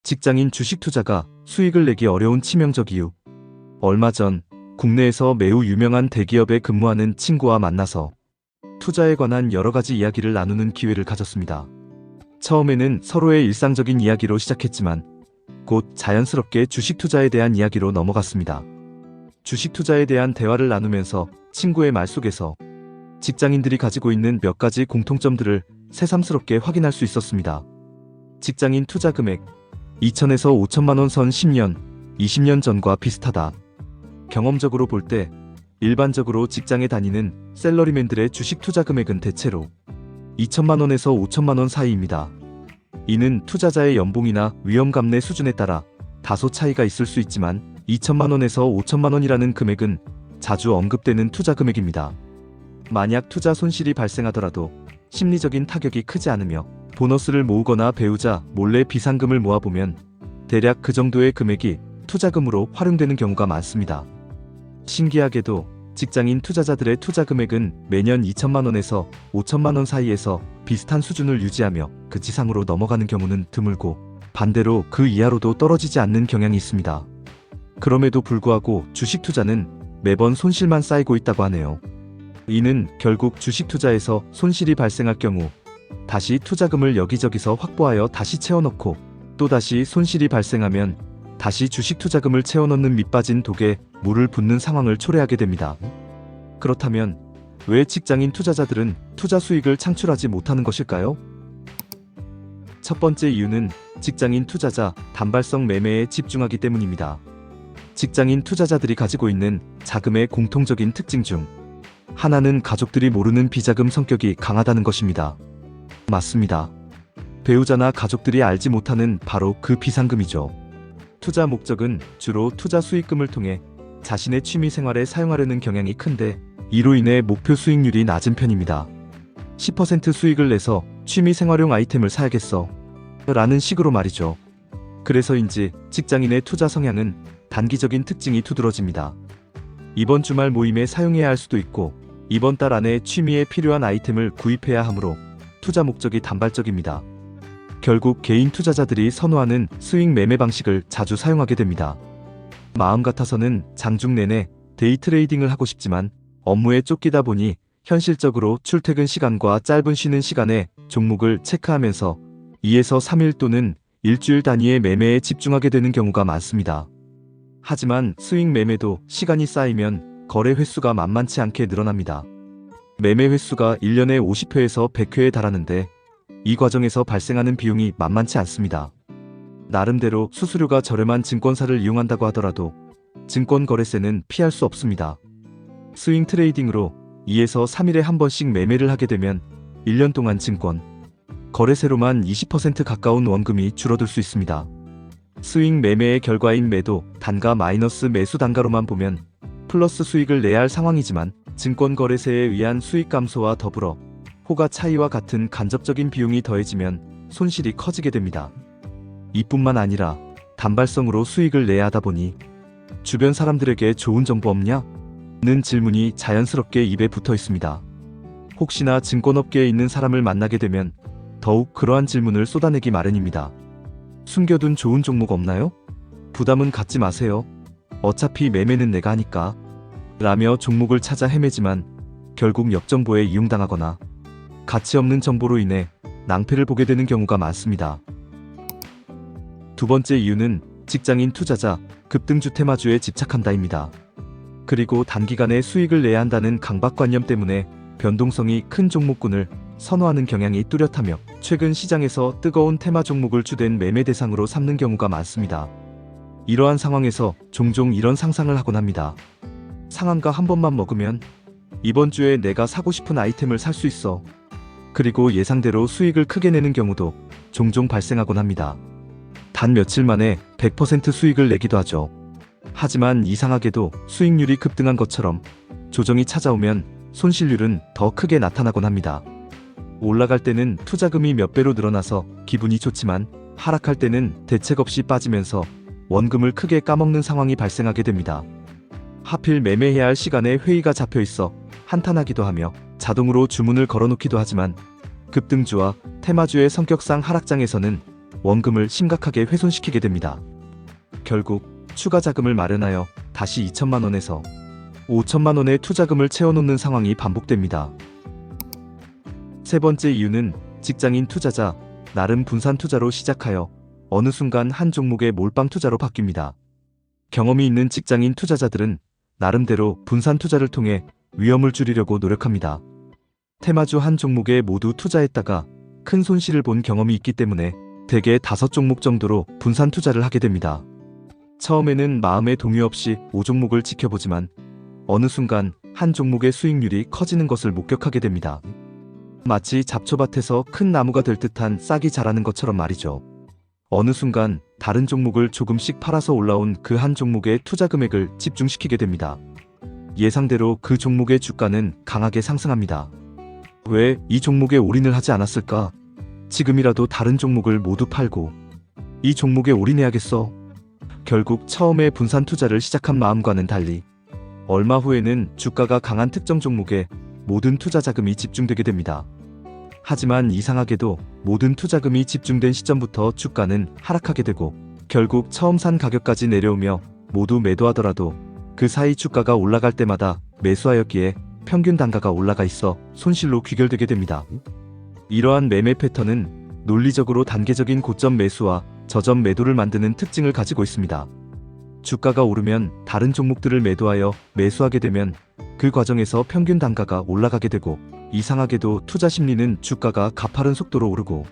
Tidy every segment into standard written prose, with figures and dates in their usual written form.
직장인 주식 투자가 수익을 내기 어려운 치명적 이유. 얼마 전 국내에서 매우 유명한 대기업에 근무하는 친구와 만나서 투자에 관한 여러 가지 이야기를 나누는 기회를 가졌습니다. 처음에는 서로의 일상적인 이야기로 시작했지만 곧 자연스럽게 주식 투자에 대한 이야기로 넘어갔습니다. 주식 투자에 대한 대화를 나누면서 친구의 말 속에서 직장인들이 가지고 있는 몇 가지 공통점들을 새삼스럽게 확인할 수 있었습니다. 직장인 투자 금액 2천에서 5천만 원 선 10년, 20년 전과 비슷하다. 경험적으로 볼 때 일반적으로 직장에 다니는 샐러리맨들의 주식 투자 금액은 대체로 2천만 원에서 5천만 원 사이입니다. 이는 투자자의 연봉이나 위험 감내 수준에 따라 다소 차이가 있을 수 있지만 2천만 원에서 5천만 원이라는 금액은 자주 언급되는 투자 금액입니다. 만약 투자 손실이 발생하더라도 심리적인 타격이 크지 않으며 보너스를 모으거나 배우자 몰래 비상금을 모아보면 대략 그 정도의 금액이 투자금으로 활용되는 경우가 많습니다. 신기하게도 직장인 투자자들의 투자 금액은 매년 2천만 원에서 5천만 원 사이에서 비슷한 수준을 유지하며 그 지상으로 넘어가는 경우는 드물고 반대로 그 이하로도 떨어지지 않는 경향이 있습니다. 그럼에도 불구하고 주식 투자는 매번 손실만 쌓이고 있다고 하네요. 이는 결국 주식 투자에서 손실이 발생할 경우 다시 투자금을 여기저기서 확보하여 다시 채워넣고 또다시 손실이 발생하면 다시 주식 투자금을 채워넣는 밑빠진 독에 물을 붓는 상황을 초래하게 됩니다. 그렇다면 왜 직장인 투자자들은 투자 수익을 창출하지 못하는 것일까요? 첫 번째 이유는 직장인 투자자 단발성 매매에 집중하기 때문입니다. 직장인 투자자들이 가지고 있는 자금의 공통적인 특징 중 하나는 가족들이 모르는 비자금 성격이 강하다는 것입니다. 맞습니다. 배우자나 가족들이 알지 못하는 바로 그 비상금이죠. 투자 목적은 주로 투자 수익금을 통해 자신의 취미 생활에 사용하려는 경향이 큰데 이로 인해 목표 수익률이 낮은 편입니다. 10% 수익을 내서 취미 생활용 아이템을 사야겠어 라는 식으로 말이죠. 그래서인지 직장인의 투자 성향은 단기적인 특징이 두드러집니다. 이번 주말 모임에 사용해야 할 수도 있고 이번 달 안에 취미에 필요한 아이템을 구입해야 하므로 투자 목적이 단발적입니다. 결국 개인 투자자들이 선호하는 스윙 매매 방식을 자주 사용하게 됩니다. 마음 같아서는 장중 내내 데이 트레이딩을 하고 싶지만 업무에 쫓기다 보니 현실적으로 출퇴근 시간과 짧은 쉬는 시간에 종목을 체크하면서 2에서 3일 또는 일주일 단위의 매매에 집중하게 되는 경우가 많습니다. 하지만 스윙 매매도 시간이 쌓이면 거래 횟수가 만만치 않게 늘어납니다. 매매 횟수가 1년에 50회에서 100회에 달하는데 이 과정에서 발생하는 비용이 만만치 않습니다. 나름대로 수수료가 저렴한 증권사를 이용한다고 하더라도 증권거래세는 피할 수 없습니다. 스윙 트레이딩으로 2에서 3일에 한 번씩 매매를 하게 되면 1년 동안 증권 거래세로만 20% 가까운 원금이 줄어들 수 있습니다. 스윙 매매의 결과인 매도 단가 마이너스 매수 단가로만 보면 플러스 수익을 내야 할 상황이지만 증권거래세에 의한 수익 감소와 더불어 호가 차이와 같은 간접적인 비용이 더해지면 손실이 커지게 됩니다. 이뿐만 아니라 단발성으로 수익을 내야 하다 보니 주변 사람들에게 좋은 정보 없냐? 는 질문이 자연스럽게 입에 붙어 있습니다. 혹시나 증권업계에 있는 사람을 만나게 되면 더욱 그러한 질문을 쏟아내기 마련입니다. 숨겨둔 좋은 종목 없나요? 부담은 갖지 마세요. 어차피 매매는 내가 하니까. 라며 종목을 찾아 헤매지만 결국 역정보에 이용당하거나 가치 없는 정보로 인해 낭패를 보게 되는 경우가 많습니다. 두 번째 이유는 직장인 투자자 급등주 테마주에 집착한다입니다. 그리고 단기간에 수익을 내야 한다는 강박관념 때문에 변동성이 큰 종목군을 선호하는 경향이 뚜렷하며 최근 시장에서 뜨거운 테마 종목을 주된 매매 대상으로 삼는 경우가 많습니다. 이러한 상황에서 종종 이런 상상을 하곤 합니다. 상한가 한 번만 먹으면 이번 주에 내가 사고 싶은 아이템을 살 수 있어. 그리고 예상대로 수익을 크게 내는 경우도 종종 발생하곤 합니다. 단 며칠 만에 100% 수익을 내기도 하죠. 하지만 이상하게도 수익률이 급등한 것처럼 조정이 찾아오면 손실률은 더 크게 나타나곤 합니다. 올라갈 때는 투자금이 몇 배로 늘어나서 기분이 좋지만 하락할 때는 대책 없이 빠지면서 원금을 크게 까먹는 상황이 발생하게 됩니다. 하필 매매해야 할 시간에 회의가 잡혀 있어 한탄하기도 하며 자동으로 주문을 걸어놓기도 하지만 급등주와 테마주의 성격상 하락장에서는 원금을 심각하게 훼손시키게 됩니다. 결국 추가 자금을 마련하여 다시 2천만 원에서 5천만 원의 투자금을 채워놓는 상황이 반복됩니다. 세 번째 이유는 직장인 투자자, 나름 분산 투자로 시작하여 어느 순간 한 종목의 몰빵 투자로 바뀝니다. 경험이 있는 직장인 투자자들은 나름대로 분산 투자를 통해 위험을 줄이려고 노력합니다. 테마주 한 종목에 모두 투자했다가 큰 손실을 본 경험이 있기 때문에 대개 5종목 정도로 분산 투자를 하게 됩니다. 처음에는 마음의 동요 없이 5종목을 지켜보지만 어느 순간 한 종목의 수익률이 커지는 것을 목격하게 됩니다. 마치 잡초밭에서 큰 나무가 될 듯한 싹이 자라는 것처럼 말이죠. 어느 순간 다른 종목을 조금씩 팔아서 올라온 그 한 종목의 투자 금액을 집중시키게 됩니다. 예상대로 그 종목의 주가는 강하게 상승합니다. 왜 이 종목에 올인을 하지 않았을까? 지금이라도 다른 종목을 모두 팔고 이 종목에 올인해야겠어. 결국 처음에 분산 투자를 시작한 마음과는 달리 얼마 후에는 주가가 강한 특정 종목에 모든 투자 자금이 집중되게 됩니다. 하지만 이상하게도 모든 투자금이 집중된 시점부터 주가는 하락하게 되고 결국 처음 산 가격까지 내려오며 모두 매도하더라도 그 사이 주가가 올라갈 때마다 매수하였기에 평균 단가가 올라가 있어 손실로 귀결되게 됩니다. 이러한 매매 패턴은 논리적으로 단계적인 고점 매수와 저점 매도를 만드는 특징을 가지고 있습니다. 주가가 오르면 다른 종목들을 매도하여 매수하게 되면 그 과정에서 평균 단가가 올라가게 되고 이상하게도 투자 심리는 주가가 가파른 속도로 오르고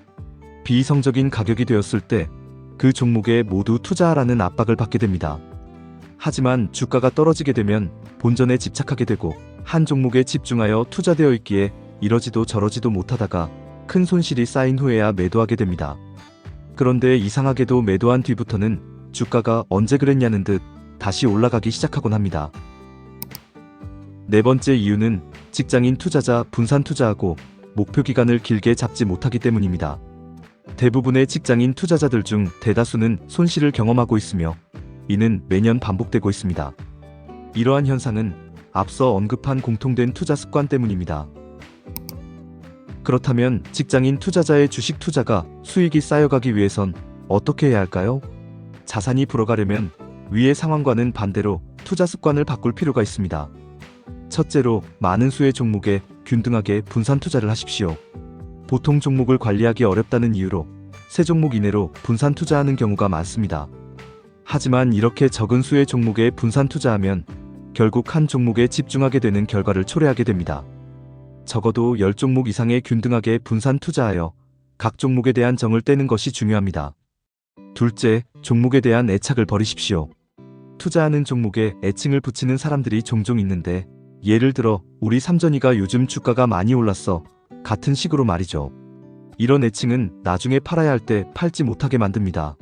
비이성적인 가격이 되었을 때 그 종목에 모두 투자하라는 압박을 받게 됩니다. 하지만 주가가 떨어지게 되면 본전에 집착하게 되고 한 종목에 집중하여 투자되어 있기에 이러지도 저러지도 못하다가 큰 손실이 쌓인 후에야 매도하게 됩니다. 그런데 이상하게도 매도한 뒤부터는 주가가 언제 그랬냐는 듯 다시 올라가기 시작하곤 합니다. 네 번째 이유는 직장인 투자자 분산 투자하고 목표 기간을 길게 잡지 못하기 때문입니다. 대부분의 직장인 투자자들 중 대다수는 손실을 경험하고 있으며 이는 매년 반복되고 있습니다. 이러한 현상은 앞서 언급한 공통된 투자 습관 때문입니다. 그렇다면 직장인 투자자의 주식 투자가 수익이 쌓여가기 위해선 어떻게 해야 할까요? 자산이 불어가려면 위의 상황과는 반대로 투자 습관을 바꿀 필요가 있습니다. 첫째로 많은 수의 종목에 균등하게 분산 투자를 하십시오. 보통 종목을 관리하기 어렵다는 이유로 세 종목 이내로 분산 투자하는 경우가 많습니다. 하지만 이렇게 적은 수의 종목에 분산 투자하면 결국 한 종목에 집중하게 되는 결과를 초래하게 됩니다. 적어도 10종목 이상에 균등하게 분산 투자하여 각 종목에 대한 정을 떼는 것이 중요합니다. 둘째, 종목에 대한 애착을 버리십시오. 투자하는 종목에 애칭을 붙이는 사람들이 종종 있는데 예를 들어 우리 삼전이가 요즘 주가가 많이 올랐어 같은 식으로 말이죠. 이런 애칭은 나중에 팔아야 할 때 팔지 못하게 만듭니다.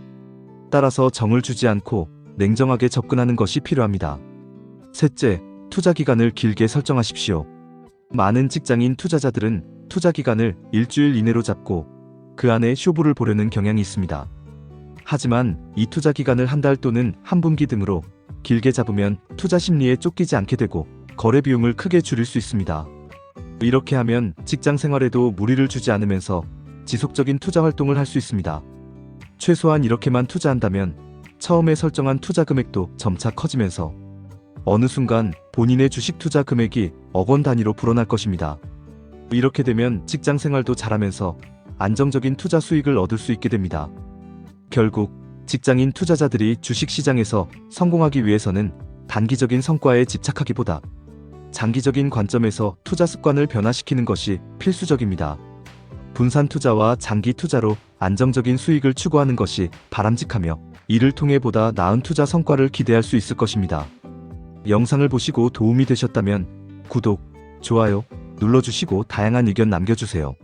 따라서 정을 주지 않고 냉정하게 접근하는 것이 필요합니다. 셋째, 투자 기간을 길게 설정하십시오. 많은 직장인 투자자들은 투자 기간을 일주일 이내로 잡고 그 안에 쇼부를 보려는 경향이 있습니다. 하지만 이 투자 기간을 한 달 또는 한 분기 등으로 길게 잡으면 투자 심리에 쫓기지 않게 되고 거래 비용을 크게 줄일 수 있습니다. 이렇게 하면 직장 생활에도 무리를 주지 않으면서 지속적인 투자 활동을 할 수 있습니다. 최소한 이렇게만 투자한다면 처음에 설정한 투자 금액도 점차 커지면서 어느 순간 본인의 주식 투자 금액이 억 원 단위로 불어날 것입니다. 이렇게 되면 직장 생활도 잘하면서 안정적인 투자 수익을 얻을 수 있게 됩니다. 결국 직장인 투자자들이 주식 시장에서 성공하기 위해서는 단기적인 성과에 집착하기보다 장기적인 관점에서 투자 습관을 변화시키는 것이 필수적입니다. 분산 투자와 장기 투자로 안정적인 수익을 추구하는 것이 바람직하며 이를 통해 보다 나은 투자 성과를 기대할 수 있을 것입니다. 영상을 보시고 도움이 되셨다면 구독, 좋아요 눌러주시고 다양한 의견 남겨주세요.